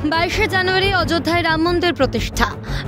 22শে জানুয়ারি অযোধ্যায় রাম মন্দির প্রতিষ্ঠা।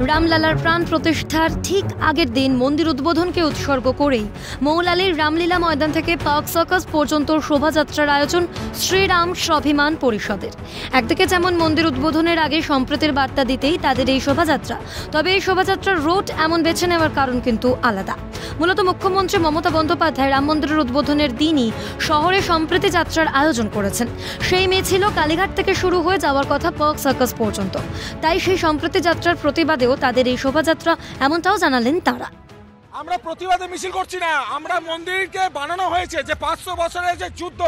রামলালার প্রাণ প্রতিষ্ঠার ঠিক আগের দিন মন্দির উদ্বোধনকে উৎসর্গ করেই মৌলালির রামলীলা ময়দান থেকে পার্ক সার্কাস পর্যন্ত শোভাযাত্রার আয়োজন শ্রীরাম স্বাভিমান পরিষদের। একদিকে যেমন মন্দির উদ্বোধনের আগে সম্প্রীতির বার্তা দিতেই তাদের এই শোভাযাত্রা, তবে এই শোভাযাত্রার রুট এমন বেছে নেওয়ার কারণ কিন্তু আলাদা। মূলত মুখ্যমন্ত্রী মমতা বন্দ্যোপাধ্যায় রাম মন্দিরের উদ্বোধনের দিনই শহরে সম্প্রীতি যাত্রার আয়োজন করেছেন। সেই মিছিল কালীঘাট থেকে শুরু হয়ে যাওয়ার কথা পার্ক সার্কাস পর্যন্ত। তাই সেই সম্প্রীতি যাত্রার প্রতিবাদেও তাদের এই শোভাযাত্রা, এমনটাও জানালেন তারা। আমরা প্রতিবাদে মিছিল করছি না, আমরা মন্দিরকে বানানো হয়েছে যে 500 বছরের যে যুদ্ধ,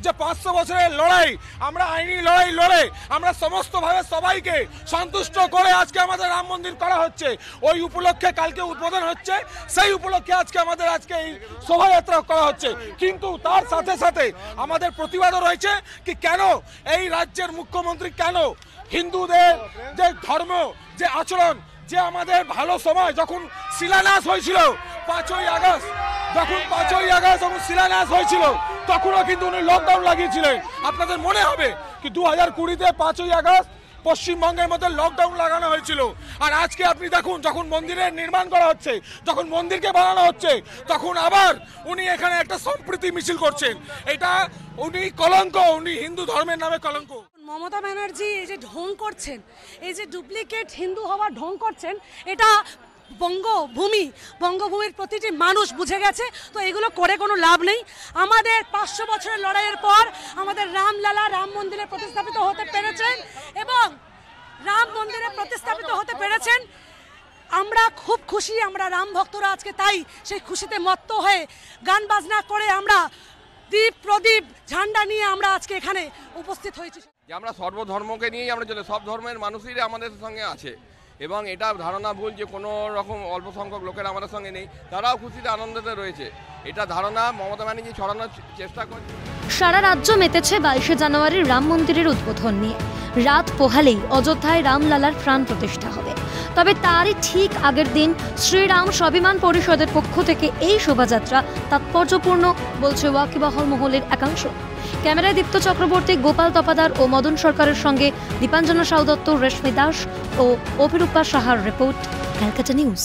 যে 500 বছরের লড়াই, আমরা আইনি লড়াই লড়ে আমরা সমস্তভাবে সবাইকে সন্তুষ্ট করে আজকে আমাদের রাম মন্দির করা হচ্ছে। ওই উপলক্ষে কালকে উদ্বোধন হচ্ছে, সেই উপলক্ষে আজকে এই শোভাযাত্রা করা হচ্ছে। কিন্তু তার সাথে সাথে আমাদের প্রতিবাদও রয়েছে কি কেন এই রাজ্যের মুখ্যমন্ত্রী কেন হিন্দুদের যে ধর্ম, যে আচরণ, যে আমাদের ভালো সময় যখন শিলান্যাস হয়েছিল 5ই আগস্ট, যখন 5ই আগস্ট যখন শিলান্যাস হয়েছিল তখনও কিন্তু উনি লকডাউন লাগিয়েছিলেন। আপনাদের মনে হবে কি 2020-তে 5ই আগস্ট পশ্চিমবঙ্গের মধ্যে লকডাউন লাগানো হয়েছিল। আর আজকে আপনি দেখুন, যখন মন্দিরের নির্মাণ করা হচ্ছে, যখন মন্দিরকে বানানো হচ্ছে, তখন আবার উনি এখানে একটা সম্প্রীতি মিছিল করছেন। এটা উনি কলঙ্ক, উনি হিন্দু ধর্মের নামে কলঙ্ক। মমতা ব্যানার্জি এই যে ঢং করছেন, এই যে ডুপ্লিকেট হিন্দু হওয়ার ঢং করছেন, এটা বঙ্গভূমির প্রতিটি মানুষ বুঝে গেছে। তো এগুলো করে কোনো লাভ নেই। আমাদের 500 বছরের লড়াইয়ের পর আমাদের রামলালা রাম মন্দিরে প্রতিস্থাপিত হতে পেরেছেন এবং রাম মন্দিরে প্রতিস্থাপিত হতে পেরেছেন। আমরা খুব খুশি, আমরা রাম ভক্তরা আজকে তাই সেই খুশিতে মত্ত হয়ে গান বাজনা করে আমরা দীপ প্রদীপ ঝান্ডা নিয়ে আমরা আজকে এখানে উপস্থিত হয়েছি। যে আমরা সর্বধর্মকে নিয়েই আমরা চলে, সব ধর্মের মানুষই আমাদের সঙ্গে আছে এবং এটা ধারণা ভুল যে কোনো রকম অল্প সংখ্যক লোকের আমাদের সঙ্গে নেই, তারাও খুশিতে আনন্দতে রয়েছে। এটা ধারণা মমতা ব্যানার্জি ছড়ানোর চেষ্টা করছে। সারা রাজ্য মেতেছে 22শে জানুয়ারির রাম মন্দিরের উদ্বোধন নিয়ে। রাত পোহালেই অযোধ্যায় রামলালার প্রাণ প্রতিষ্ঠা হবে। তবে তারই ঠিক আগের দিন শ্রীরাম স্বাভিমান পরিষদের পক্ষ থেকে এই শোভাযাত্রা তাৎপর্যপূর্ণ বলছে ওয়াকিবহাল মহলের একাংশ। ক্যামেরায় দীপ্ত চক্রবর্তী, গোপাল তপাদার ও মদন সরকারের সঙ্গে দীপাঞ্জনা সাউ দত্ত, রেশমি দাস ও অভিরূপা সাহার রিপোর্ট, ক্যালকাটা নিউজ।